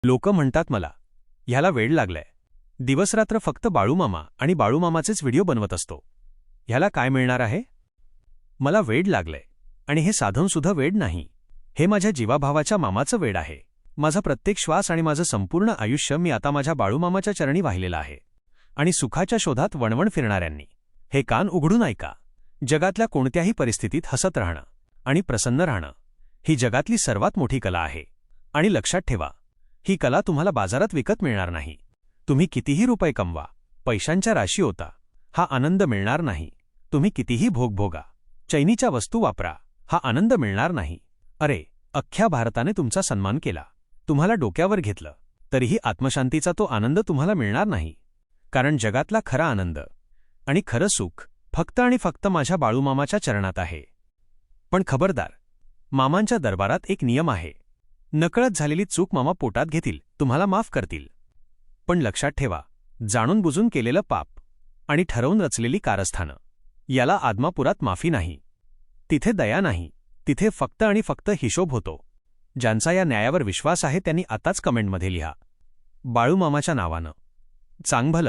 लोक म्हणतात मला, ह्याला वेड लागलंय. दिवसरात्र फक्त बाळूमामा आणि बाळूमामाचेच व्हिडिओ बनवत असतो. ह्याला काय मिळणार आहे? मला वेड लागलंय. आणि हे साधनसुद्धा वेड नाही. हे माझ्या जीवाभावाच्या मामाचं वेड आहे. माझा प्रत्येक श्वास आणि माझं संपूर्ण आयुष्य मी आता माझ्या बाळूमामाच्या चरणी वाहिलेलं आहे. आणि सुखाच्या शोधात वणवण फिरणाऱ्यांनी हे कान उघडून ऐका. जगातल्या कोणत्याही परिस्थितीत हसत राहणं आणि प्रसन्न राहणं ही जगातली सर्वात मोठी कला आहे. आणि लक्षात ठेवा, ही कला तुम्हाला बाजारात विकत मिळणार नाही. तुम्ही कितीही रुपये कमवा, पैशांच्या राशी होता, हा आनंद मिळणार नाही. तुम्ही कितीही भोग भोगा, चैनीच्या वस्तू वापरा, हा आनंद मिळणार नाही. अरे, अख्ख्या भारताने तुमचा सन्मान केला, तुम्हाला डोक्यावर घेतलं, तरीही आत्मशांतीचा तो आनंद तुम्हाला मिळणार नाही. कारण जगातला खरा आनंद आणि खरं सुख फक्त आणि फक्त माझ्या बाळूमामाच्या चरणात आहे. पण खबरदार, मामांच्या दरबारात एक नियम आहे. नकळत झालेली चूक मामा पोटात घेतील, तुम्हाला माफ करतील. पण लक्षात ठेवा, जाणून बुजून केलेलं पाप आणि ठरवून रचलेली कारस्थानं याला आदमापुरात माफी नाही. तिथे दया नाही, तिथे फक्त आणि फक्त हिशोब होतो. ज्यांचा या न्यायावर विश्वास आहे त्यांनी आताच कमेंटमध्ये लिहा, बाळूमामाच्या नावानं. चांगभलं.